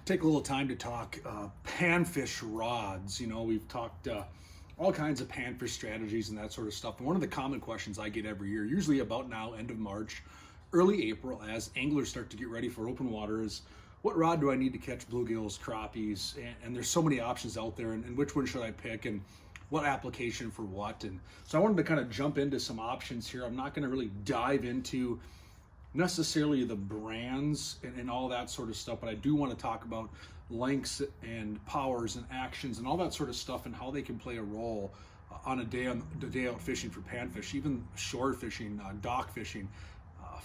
take a little time to talk panfish rods. You know, we've talked all kinds of panfish strategies and that sort of stuff. And one of the common questions I get every year, usually about now, end of March, early April, as anglers start to get ready for open water, is what rod do I need to catch bluegills, crappies? And there's so many options out there, and which one should I pick, and what application for what? And so I wanted to kind of jump into some options here. I'm not going to really dive into necessarily the brands and all that sort of stuff, but I do want to talk about lengths and powers and actions and all that sort of stuff and how they can play a role on the day out fishing for panfish, even shore fishing, dock fishing,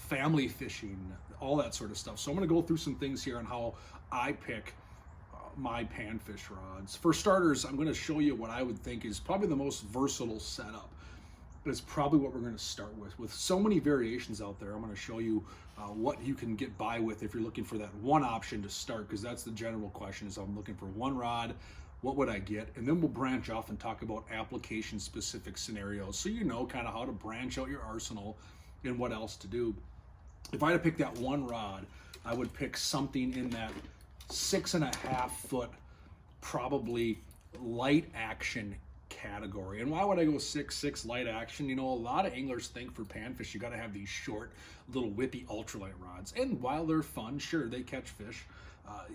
family fishing, all that sort of stuff. So I'm going to go through some things here on how I pick my panfish rods. For starters, I'm going to show you what I would think is probably the most versatile setup. It's probably what we're going to start with. With so many variations out there, I'm going to show you what you can get by with if you're looking for that one option to start, because that's the general question. Is I'm looking for one rod, what would I get? And then we'll branch off and talk about application specific scenarios, so you know kind of how to branch out your arsenal and what else to do. If I had to pick that one rod, I would pick something in that 6.5 foot, probably light action category. And why would I go 6'6" light action? You know, a lot of anglers think for panfish you got to have these short little whippy ultralight rods, and while they're fun, sure, they catch fish,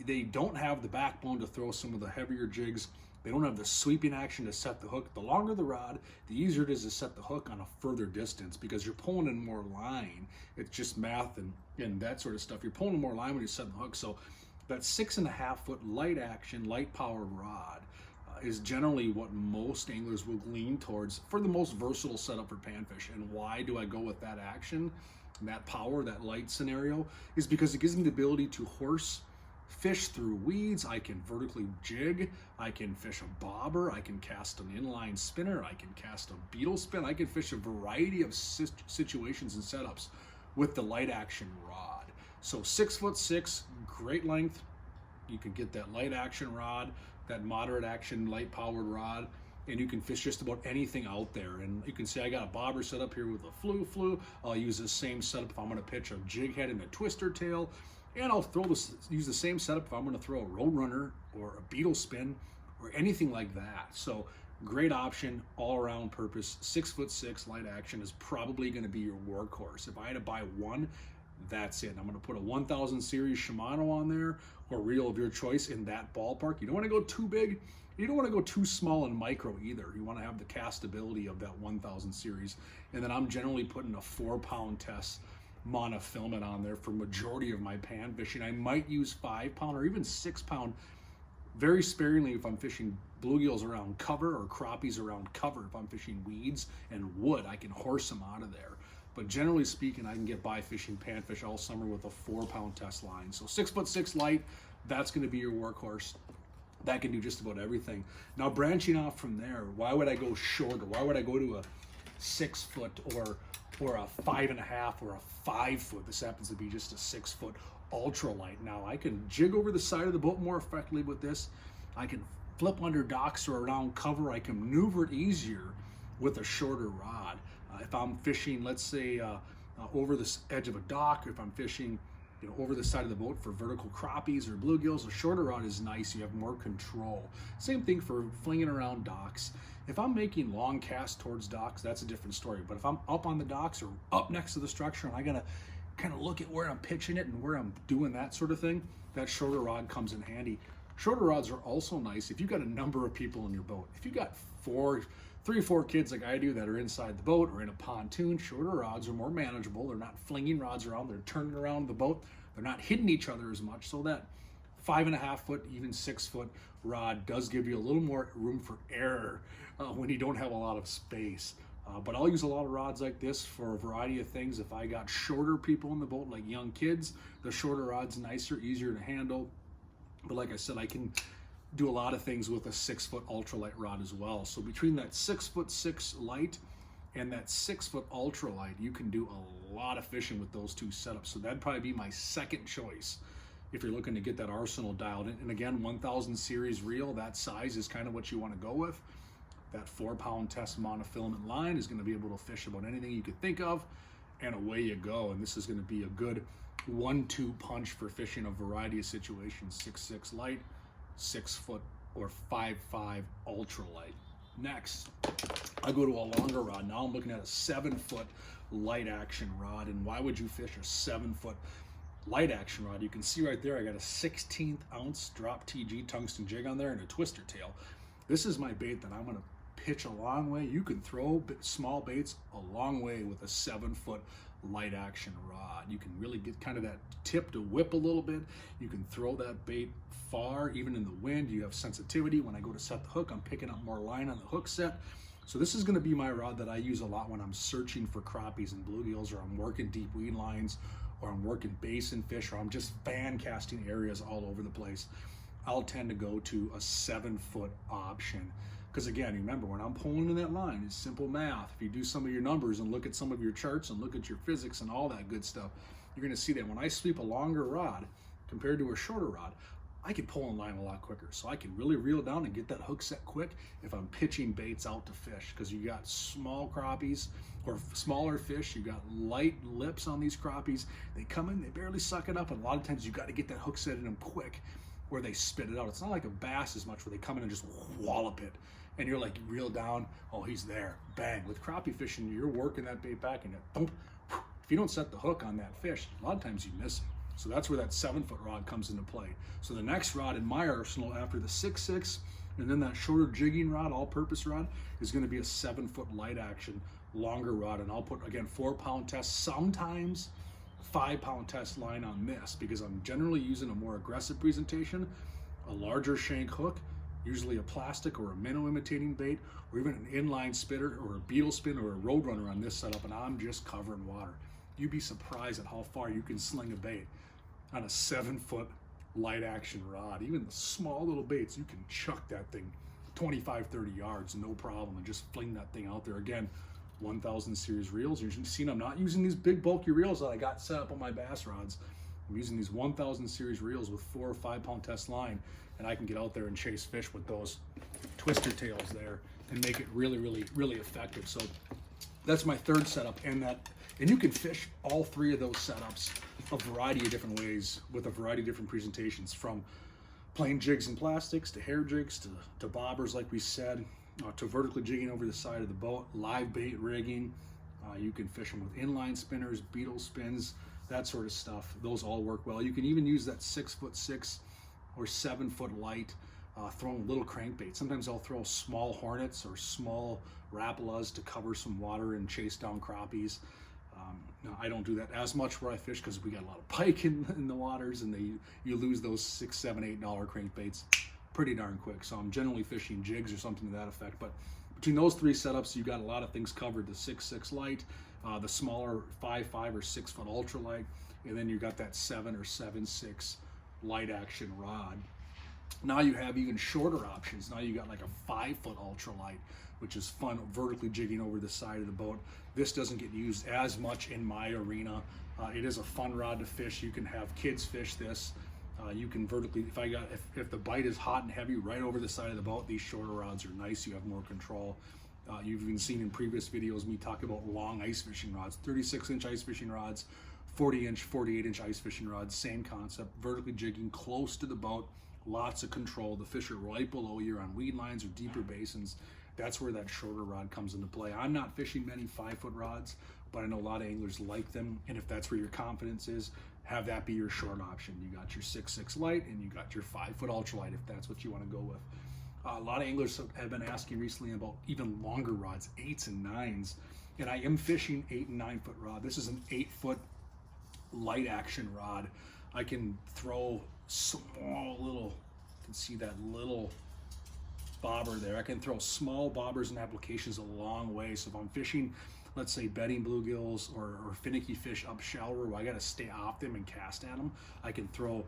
they don't have the backbone to throw some of the heavier jigs. They don't have the sweeping action to set the hook. The longer the rod, the easier it is to set the hook on a further distance, because you're pulling in more line. It's just math and that sort of stuff. You're pulling in more line when you set the hook. So that 6.5 foot light action, light powered rod is generally what most anglers will lean towards for the most versatile setup for panfish. And why do I go with that action, that power, that light scenario? Is because it gives me the ability to horse fish through weeds. I can vertically jig, I can fish a bobber, I can cast an inline spinner, I can cast a beetle spin, I can fish a variety of situations and setups with the light action rod. So 6'6", great length. You can get that light action rod, that moderate action light powered rod, and you can fish just about anything out there. And you can see I got a bobber set up here with a flu. I'll use the same setup if I'm going to pitch a jig head and a twister tail, and I'll use the same setup if I'm going to throw a roadrunner or a beetle spin or anything like that. So great option, all around purpose. 6'6" light action is probably going to be your workhorse. If I had to buy one, that's it. I'm going to put a 1000 series Shimano on there, or reel of your choice in that ballpark. You don't want to go too big. You don't want to go too small and micro either. You want to have the castability of that 1000 series. And then I'm generally putting a 4-pound test monofilament on there for majority of my pan fishing. I might use 5-pound or even 6-pound very sparingly if I'm fishing bluegills around cover, or crappies around cover. If I'm fishing weeds and wood, I can horse them out of there. But generally speaking, I can get by fishing panfish all summer with a 4-pound test line. So 6'6" light, that's going to be your workhorse. That can do just about everything. Now branching off from there, why would I go shorter? Why would I go to a 6 foot or a 5.5 or a 5 foot? This happens to be just a 6 foot ultralight. Now I can jig over the side of the boat more effectively with this. I can flip under docks or around cover. I can maneuver it easier with a shorter rod. If I'm fishing, let's say, over the edge of a dock, if I'm fishing, you know, over the side of the boat for vertical crappies or bluegills, a shorter rod is nice. You have more control. Same thing for flinging around docks. If I'm making long casts towards docks, that's a different story. But if I'm up on the docks or up next to the structure and I gotta kind of look at where I'm pitching it and where I'm doing that sort of thing, that shorter rod comes in handy. Shorter rods are also nice if you've got a number of people in your boat. If you've got 3 or 4 kids like I do that are inside the boat or in a pontoon, shorter rods are more manageable. They're not flinging rods around, they're turning around the boat. They're not hitting each other as much. So that 5.5 foot, even 6 foot rod does give you a little more room for error when you don't have a lot of space. But I'll use a lot of rods like this for a variety of things. If I got shorter people in the boat, like young kids, the shorter rod's nicer, easier to handle. But like I said, I can do a lot of things with a 6 foot ultralight rod as well. So between that 6'6" light and that 6 foot ultralight, you can do a lot of fishing with those two setups. So that'd probably be my second choice if you're looking to get that arsenal dialed in. And again, 1000 series reel, that size is kind of what you want to go with. That 4-pound test monofilament line is going to be able to fish about anything you could think of, and away you go. And this is going to be a good 1-2 punch for fishing a variety of situations. 6'6" light, 6 foot, or 5'5" ultralight. Next, I go to a longer rod. Now I'm looking at a 7-foot light action rod. And why would you fish a 7-foot light action rod? You can see right there I got a 16th ounce drop TG tungsten jig on there and a twister tail. This is my bait that I'm going to pitch a long way. You can throw small baits a long way with a 7-foot light action rod. You can really get kind of that tip to whip a little bit. You can throw that bait far, even in the wind. You have sensitivity. When I go to set the hook, I'm picking up more line on the hook set. So this is going to be my rod that I use a lot when I'm searching for crappies and bluegills, or I'm working deep weed lines, or I'm working basin fish, or I'm just fan casting areas all over the place. I'll tend to go to a 7-foot option. Because again, remember, when I'm pulling in that line, it's simple math. If you do some of your numbers and look at some of your charts and look at your physics and all that good stuff, you're going to see that when I sweep a longer rod compared to a shorter rod, I can pull in line a lot quicker. So I can really reel down and get that hook set quick if I'm pitching baits out to fish. Because you got small crappies or smaller fish, you got light lips on these crappies. They come in, they barely suck it up, and a lot of times you got to get that hook set in them quick where they spit it out. It's not like a bass as much where they come in and just wallop it. And you're like, you reel down, oh, he's there, bang. With crappie fishing, you're working that bait back and thump. If you don't set the hook on that fish, a lot of times you miss it. So that's where that 7-foot rod comes into play. So the next rod in my arsenal after the 6'6", and then that shorter jigging rod, all-purpose rod, is gonna be a 7-foot light action, longer rod. And I'll put, again, 4-pound test, sometimes 5-pound test line on this, because I'm generally using a more aggressive presentation, a larger shank hook, usually a plastic or a minnow imitating bait, or even an inline spitter or a beetle spin or a roadrunner on this setup, and I'm just covering water. You'd be surprised at how far you can sling a bait on a 7-foot light action rod. Even the small little baits, you can chuck that thing 25, 30 yards, no problem, and just fling that thing out there. Again, 1000 series reels. You're seeing I'm not using these big bulky reels that I got set up on my bass rods. I'm using these 1000 series reels with 4 or 5-pound test line, and I can get out there and chase fish with those twister tails there and make it really, really, really effective. So that's my third setup, and you can fish all 3 of those setups a variety of different ways with a variety of different presentations, from plain jigs and plastics to hair jigs to bobbers, like we said, to vertically jigging over the side of the boat, live bait rigging. You can fish them with inline spinners, beetle spins, that sort of stuff. Those all work well. You can even use that 6'6" or 7-foot light, throwing little crankbait. Sometimes I'll throw small hornets or small rapalas to cover some water and chase down crappies. Now, I don't do that as much where I fish because we got a lot of pike in the waters, and you lose those $6, $7, $8 crankbaits pretty darn quick. So I'm generally fishing jigs or something to that effect. But between those 3 setups, you got a lot of things covered. The 6'6" light, the smaller 5'5" or 6-foot ultralight, and then you got that 7 or 7.6 light action rod. Now you have even shorter options. Now you got like a 5-foot ultralight, which is fun, vertically jigging over the side of the boat. This doesn't get used as much in my arena. It is a fun rod to fish. You can have kids fish this. You can vertically, if the bite is hot and heavy right over the side of the boat, these shorter rods are nice. You have more control. You've even seen in previous videos me talk about long ice fishing rods, 36-inch ice fishing rods, 40-inch, 48-inch ice fishing rods, same concept, vertically jigging close to the boat, lots of control. The fish are right below you on weed lines or deeper basins. That's where that shorter rod comes into play. I'm not fishing many 5-foot rods, but I know a lot of anglers like them, and if that's where your confidence is, have that be your short option. You got your 6'6" light and you got your 5-foot ultralight if that's what you want to go with. A lot of anglers have been asking recently about even longer rods, 8s and 9s, and I am fishing 8 and 9-foot rod. This is an 8-foot light action rod. I can throw small little, you can see that little bobber there. I can throw small bobbers and applications a long way. So if I'm fishing, let's say bedding bluegills or finicky fish up shallower where I got to stay off them and cast at them, I can throw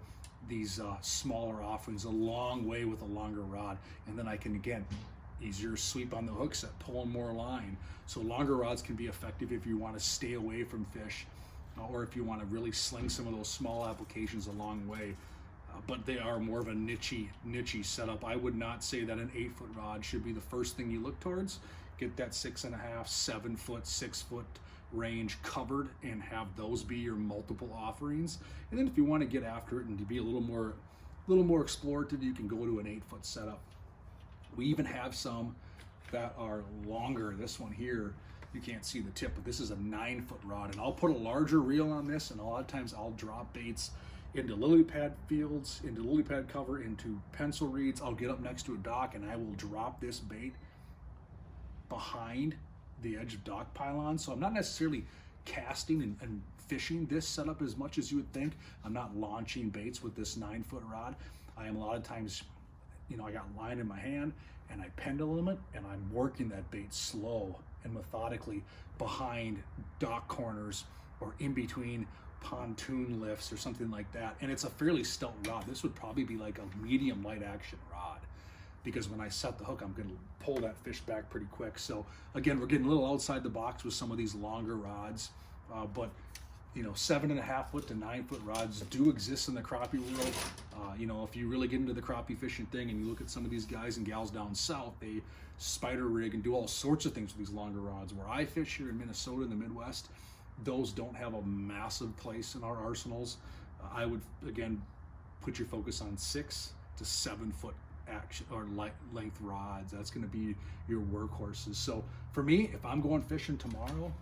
these smaller offerings a long way with a longer rod, and then I can, again, easier sweep on the hook set, pulling more line. So longer rods can be effective if you want to stay away from fish, or if you want to really sling some of those small applications a long way. But they are more of a niche setup. I would not say that an 8-foot rod should be the first thing you look towards. Get that 6.5, 7-foot, 6-foot range covered and have those be your multiple offerings. And then if you want to get after it and to be a little more explorative, you can go to an 8-foot setup. We even have some that are longer. This one here, you can't see the tip, but this is a 9-foot rod, and I'll put a larger reel on this, and a lot of times I'll drop baits into lily pad fields, into lily pad cover, into pencil reeds. I'll get up next to a dock and I will drop this bait behind the edge of dock pylons. So I'm not necessarily casting and fishing this setup as much as you would think. I'm not launching baits with this 9-foot rod. I am a lot of times, you know, I got line in my hand and I pendulum it and I'm working that bait slow and methodically behind dock corners or in between pontoon lifts or something like that. And it's a fairly stout rod. This would probably be like a medium light action rod, because when I set the hook, I'm going to pull that fish back pretty quick. So again, we're getting a little outside the box with some of these longer rods, but you know, 7.5-foot to 9-foot rods do exist in the crappie world. You know, if you really get into the crappie fishing thing and you look at some of these guys and gals down south, they spider rig and do all sorts of things with these longer rods. Where I fish here in Minnesota in the Midwest, those don't have a massive place in our arsenals. I would, again, put your focus on 6 to 7-foot action or length rods. That's going to be your workhorses. So for me, if I'm going fishing tomorrow,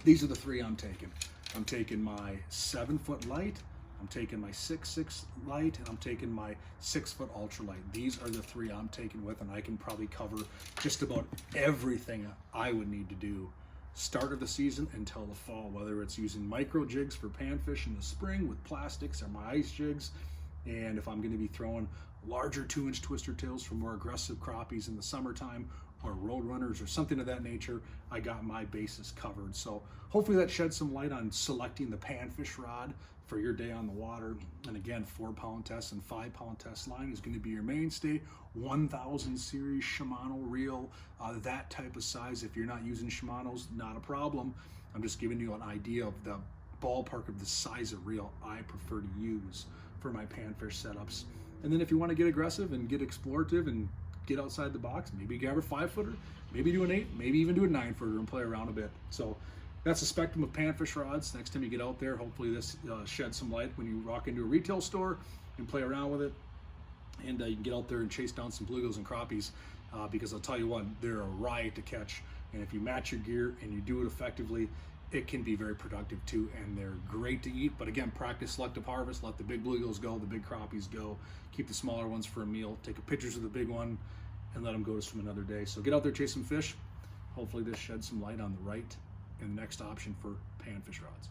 these are the 3 I'm taking. I'm taking my 7-foot light, I'm taking my 6.6 light, and I'm taking my 6-foot ultralight. These are the 3 I'm taking with, and I can probably cover just about everything I would need to do start of the season until the fall, whether it's using micro jigs for panfish in the spring with plastics or my ice jigs, and if I'm going to be throwing larger 2-inch twister tails for more aggressive crappies in the summertime, or road runners or something of that nature, I got my bases covered. So hopefully that sheds some light on selecting the panfish rod for your day on the water. And again, 4-pound test and 5-pound test line is going to be your mainstay. 1000 series Shimano reel, that type of size. If you're not using Shimanos, not a problem. I'm just giving you an idea of the ballpark of the size of reel I prefer to use for my panfish setups. And then if you want to get aggressive and get explorative and get outside the box, maybe grab a 5-footer, maybe do an 8, maybe even do a 9-footer and play around a bit. So that's the spectrum of panfish rods. Next time you get out there, hopefully this sheds some light when you walk into a retail store and play around with it. And you can get out there and chase down some bluegills and crappies, because I'll tell you what, they're a riot to catch. And if you match your gear and you do it effectively, it can be very productive too, and they're great to eat. But again, practice selective harvest. Let the big bluegills go, the big crappies go. Keep the smaller ones for a meal. Take a pictures of the big one and let them go to swim another day. So get out there, chase some fish. Hopefully this sheds some light on the right and the next option for panfish rods.